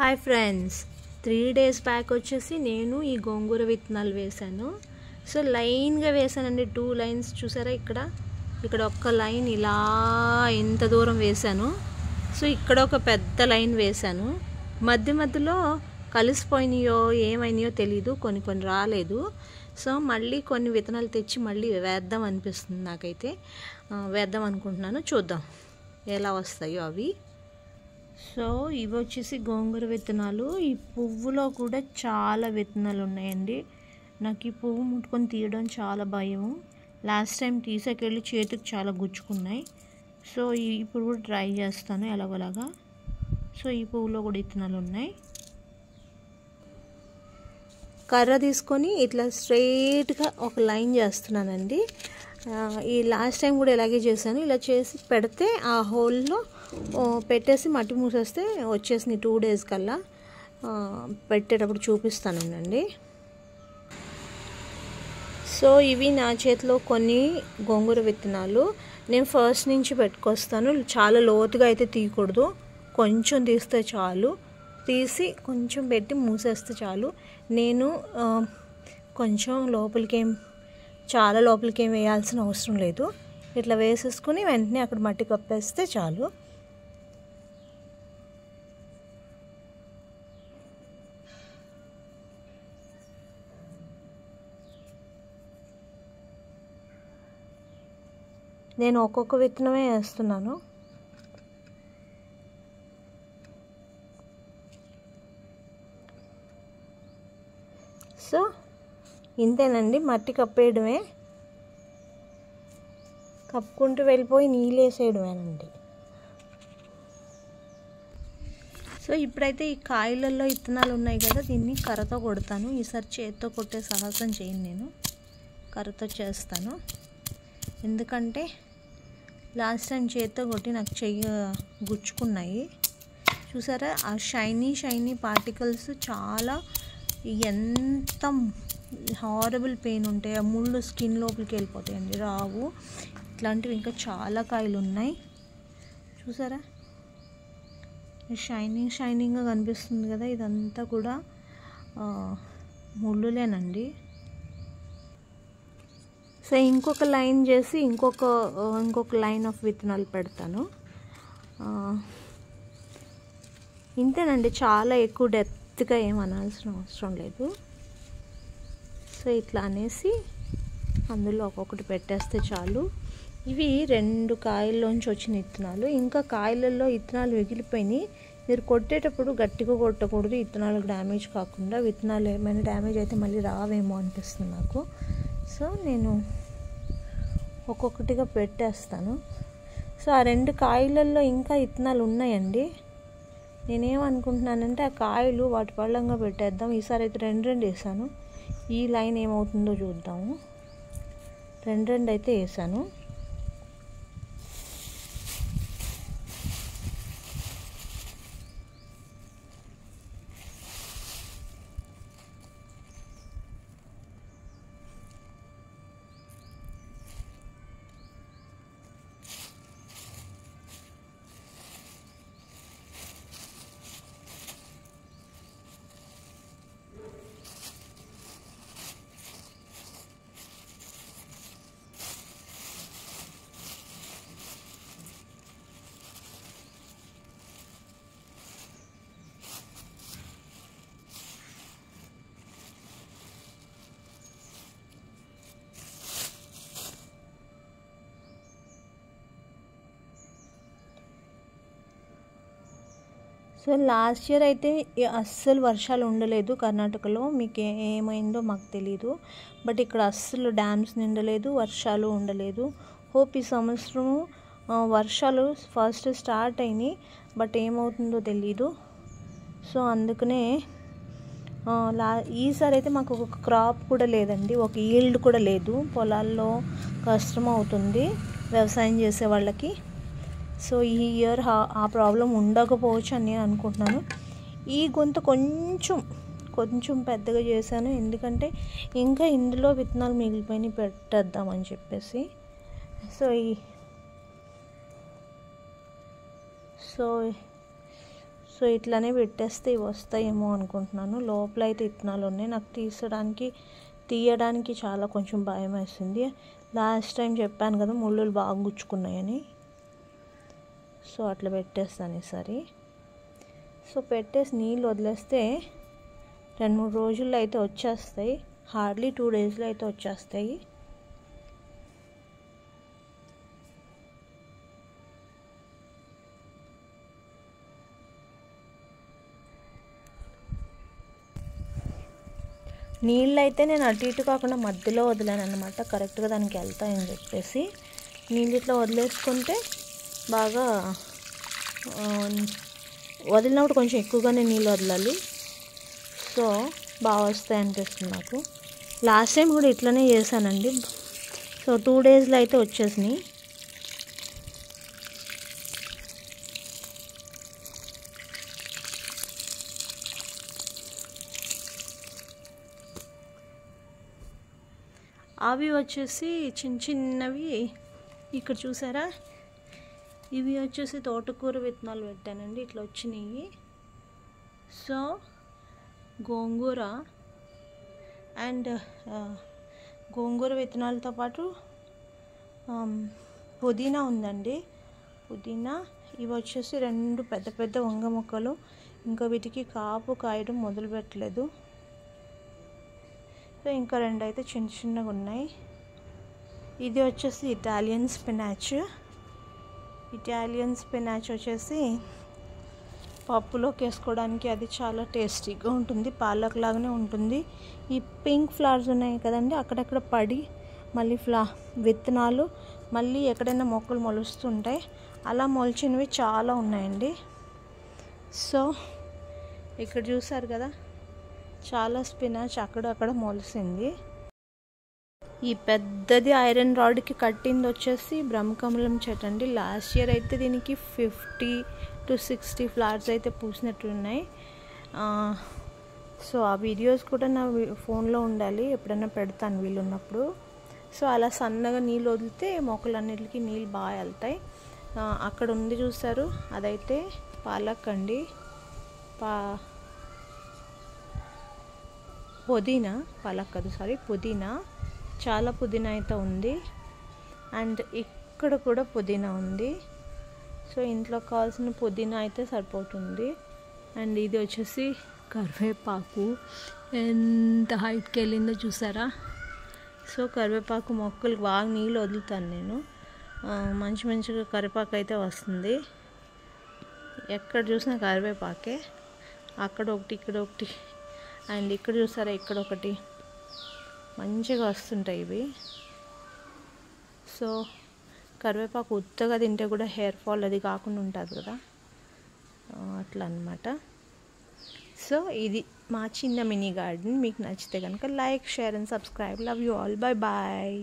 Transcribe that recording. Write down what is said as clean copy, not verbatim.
Hi friends, 3 days back వచ్చేసి నేను ఈ గోంగూర విత్తనాలు వేశాను. సో లైన్గా వేసానండి, 2 lines చూసారా. ఇక్కడ ఒక్క లైన్ ఇలా ఎంత దూరం వేశాను. సో ఇక్కడ ఒక పెద్ద లైన్ వేశాను. మధ్యలో కలిసిపోయినాయో ఏమైనాయో తెలీదు, కొన్ని రాలేదు. సో మళ్ళీ కొన్ని విత్తనాలు తెచ్చి మళ్ళీ వేద్దాం అనిపిస్తుంది నాకైతే. వేద్దాం అనుకుంటున్నాను, చూద్దాం ఎలా వస్తాయో అవి. సో ఇవి వచ్చేసి గోంగూర విత్తనాలు. ఈ పువ్వులో కూడా చాలా విత్తనాలు ఉన్నాయండి. నాకు ఈ పువ్వు ముట్టుకొని తీయడం చాలా భయం. లాస్ట్ టైం తీసాకెళ్ళి చేతికి చాలా గుచ్చుకున్నాయి. సో ఇప్పుడు కూడా ట్రై చేస్తాను ఎలాగోలాగా. సో ఈ పువ్వులో కూడా విత్తనాలు ఉన్నాయి. కర్ర తీసుకొని ఇట్లా స్ట్రైట్గా ఒక లైన్ చేస్తున్నానండి. ఈ లాస్ట్ టైం కూడా ఇలాగే చేశాను. ఇలా చేసి పెడితే ఆ హోల్లో పెట్టేసి మట్టి మూసేస్తే వచ్చేసింది. 2 days కల్లా పెట్టేటప్పుడు చూపిస్తానండి. సో ఇవి నా చేతిలో కొన్ని గోంగూర విత్తనాలు. నేను ఫస్ట్ నుంచి పెట్టుకొస్తాను. చాలా లోతుగా అయితే తీయకూడదు, కొంచెం తీస్తే చాలు. తీసి కొంచెం పెట్టి మూసేస్తే చాలు. నేను కొంచెం చాలా లోపలికి ఏం వేయాల్సిన అవసరం లేదు. ఇట్లా వేసేసుకుని వెంటనే అక్కడ మట్టి కప్పేస్తే చాలు. నేను ఒక్కొక్క విత్తనమే వేస్తున్నాను. సో ఇంతేనండి, మట్టి కప్పేయడమే, కప్పుకుంటూ వెళ్ళిపోయి నీళ్ళు వేసేయడమేనండి. సో ఇప్పుడైతే ఈ కాయలలో విత్తనాలు ఉన్నాయి కదా, దీన్ని కర్రతో కొడతాను. ఈసారి చేతితో కొట్టే సాహసం చేయను, నేను కర్రతో చేస్తాను. ఎందుకంటే లాస్ట్ టైం చేతితో కొట్టి నాకు చెయ్యి గుచ్చుకున్నాయి. చూసారా, ఆ షైనీ పార్టికల్స్ చాలా ఎంత హారబుల్ పెయిన్ ఉంటాయి. ఆ ముళ్ళు స్కిన్ లోపలికి వెళ్ళిపోతాయండి, రావు. ఇట్లాంటివి ఇంకా చాలా కాయలు ఉన్నాయి. చూసారా, షైనింగ్గా కనిపిస్తుంది కదా, ఇదంతా కూడా ముళ్ళులేనండి. సో ఇంకొక లైన్ చేసి ఇంకొక లైన్ ఆఫ్ విత్తనాలు పెడతాను. ఇంతేనండి, చాలా ఎక్కువ డెప్త్గా ఏమనాల్సిన అవసరం లేదు. సో ఇట్లా అనేసి అందులో ఒక్కొక్కటి పెట్టేస్తే చాలు. ఇవి 2 కాయల్లోంచి వచ్చిన విత్తనాలు. ఇంకా కాయలలో విత్తనాలు మిగిలిపోయినాయి. మీరు కొట్టేటప్పుడు గట్టిగా కొట్టకూడదు, విత్తనాలకు డ్యామేజ్ కాకుండా. విత్తనాలు ఏమైనా డ్యామేజ్ అయితే మళ్ళీ రావేమో అనిపిస్తుంది నాకు. సో నేను ఒక్కొక్కటిగా పెట్టేస్తాను. సో ఆ 2 కాయలలో ఇంకా విత్తనాలు ఉన్నాయండి. నేనేమనుకుంటున్నానంటే ఆ కాయలు వాటి పళ్ళంగా పెట్టేద్దాం. ఈసారి అయితే 2 వేసాను. ఈ లైన్ ఏమవుతుందో చూద్దాము. 2 అయితే వేసాను. సో లాస్ట్ ఇయర్ అయితే అస్సలు వర్షాలు ఉండలేదు కర్ణాటకలో. మీకు ఏమైందో మాకు తెలీదు, బట్ ఇక్కడ అస్సలు డ్యామ్స్ నిండలేదు, వర్షాలు ఉండలేదు. హోప్ ఈ సంవత్సరము వర్షాలు ఫస్ట్ స్టార్ట్ అయినాయి, బట్ ఏమవుతుందో తెలీదు. సో అందుకనే ఈసారి అయితే మాకు ఒక క్రాప్ కూడా లేదండి, ఒక ఈల్డ్ కూడా లేదు. పొలాల్లో కష్టం అవుతుంది వ్యవసాయం చేసే వాళ్ళకి. సో ఈ ఇయర్ ఆ ప్రాబ్లం ఉండకపోవచ్చు అని నేను అనుకుంటున్నాను. ఈ గొంతు కొంచెం పెద్దగా చేశాను, ఎందుకంటే ఇంకా ఇందులో విత్తనాలు మిగిలిపోయి పెట్టేద్దామని చెప్పేసి. సో సో ఇట్లానే పెట్టేస్తే ఇవి వస్తాయేమో అనుకుంటున్నాను. లోపల అయితే విత్తనాలు ఉన్నాయి. నాకు తీయడానికి చాలా కొంచెం భయం వేసింది. లాస్ట్ టైం చెప్పాను కదా ముళ్ళులు బాగా గుచ్చుకున్నాయని. సో అట్లా పెట్టేస్తాను ఈసారి. సో పెట్టేసి నీళ్ళు వదిలేస్తే 2-3 రోజుల్లో అయితే వచ్చేస్తాయి. హార్డ్లీ 2 డేస్లో అయితే వచ్చేస్తాయి. నీళ్ళు అయితే నేను అటు ఇటు కాకుండా మధ్యలో వదిలాను అనమాట, కరెక్ట్గా దానికి వెళ్తాయని చెప్పేసి. నీళ్ళు ఇట్లా వదిలేసుకుంటే బాగా వదిలినప్పుడు కొంచెం ఎక్కువగానే నీళ్ళు వదలాలి. సో బాగా వస్తాయి అనిపిస్తుంది నాకు. లాస్ట్ టైం కూడా ఇట్లనే చేశానండి. సో 2 డేస్లో అయితే వచ్చేసినాయి. అవి వచ్చేసి చిన్నవి ఇక్కడ చూసారా, ఇవి వచ్చేసి తోటకూర విత్తనాలు పెట్టానండి, ఇట్లా వచ్చినాయి. సో గోంగూర అండ్ గోంగూర విత్తనాలతో పాటు పుదీనా ఉందండి. పుదీనా ఇవి వచ్చేసి 2 పెద్ద పెద్ద వంగ మొక్కలు. ఇంకా వీటికి కాపు కాయడం మొదలు పెట్టలేదు. సో ఇంకా 2 అయితే చిన్నగా ఉన్నాయి. ఇది వచ్చేసి ఇటాలియన్ స్పినాచ్ వచ్చేసి పప్పులోకి వేసుకోవడానికి అది చాలా టేస్టీగా ఉంటుంది, పాలక్ లాగానే ఉంటుంది. ఈ పింక్ ఫ్లవర్స్ ఉన్నాయి కదండి, అక్కడక్కడ పడి మళ్ళీ విత్తనాలు మళ్ళీ ఎక్కడైనా మొక్కలు మొలుస్తుంటాయి. అలా మొలిచినవి చాలా ఉన్నాయండి. సో ఇక్కడ చూసారు కదా, చాలా స్పినాచ్ అక్కడక్కడ మొలిసింది. ఈ పెద్దది ఐరన్ రాడ్కి కట్టింది వచ్చేసి బ్రహ్మకమలం చెట్టు అండి. లాస్ట్ ఇయర్ అయితే దీనికి 50 to 60 ఫ్లవర్స్ అయితే పూసినట్టు ఉన్నాయి. సో ఆ వీడియోస్ కూడా నా ఫోన్లో ఉండాలి, ఎప్పుడైనా పెడతాను వీలున్నప్పుడు. సో అలా సన్నగా నీళ్ళు వదిలితే మొక్కలన్నిటికీ నీళ్ళు బాగా వెళ్తాయి. అక్కడ ఉంది చూసారు, అదైతే పాలక్ అండి, పుదీనా. చాలా పుదీనా అయితే ఉంది. అండ్ ఇక్కడ కూడా పుదీనా ఉంది. సో ఇంట్లో కావాల్సిన పుదీనా అయితే సరిపోతుంది. అండ్ ఇది వచ్చేసి కరివేపాకు, ఎంత హైట్కి వెళ్ళిందో చూసారా. సో కరివేపాకు మొక్కలు బాగా నీళ్ళు వదులుతాను నేను. మంచిగా కరివేపాకు అయితే వస్తుంది. ఎక్కడ చూసినా కరివేపాకే, అక్కడ ఒకటి ఇక్కడ ఒకటి. అండ్ ఇక్కడ చూసారా, ఇక్కడ ఒకటి. మంచిగా వస్తుంటాయి ఇవి. సో కరివేపాకు ఉత్తగా తింటే కూడా హెయిర్ ఫాల్ అది కాకుండా ఉంటుంది కదా, అట్లా అన్నమాట. సో ఇది మా చిన్న మినీ గార్డెన్. మీకు నచ్చితే కనుక like, share and subscribe. Love you all. Bye bye.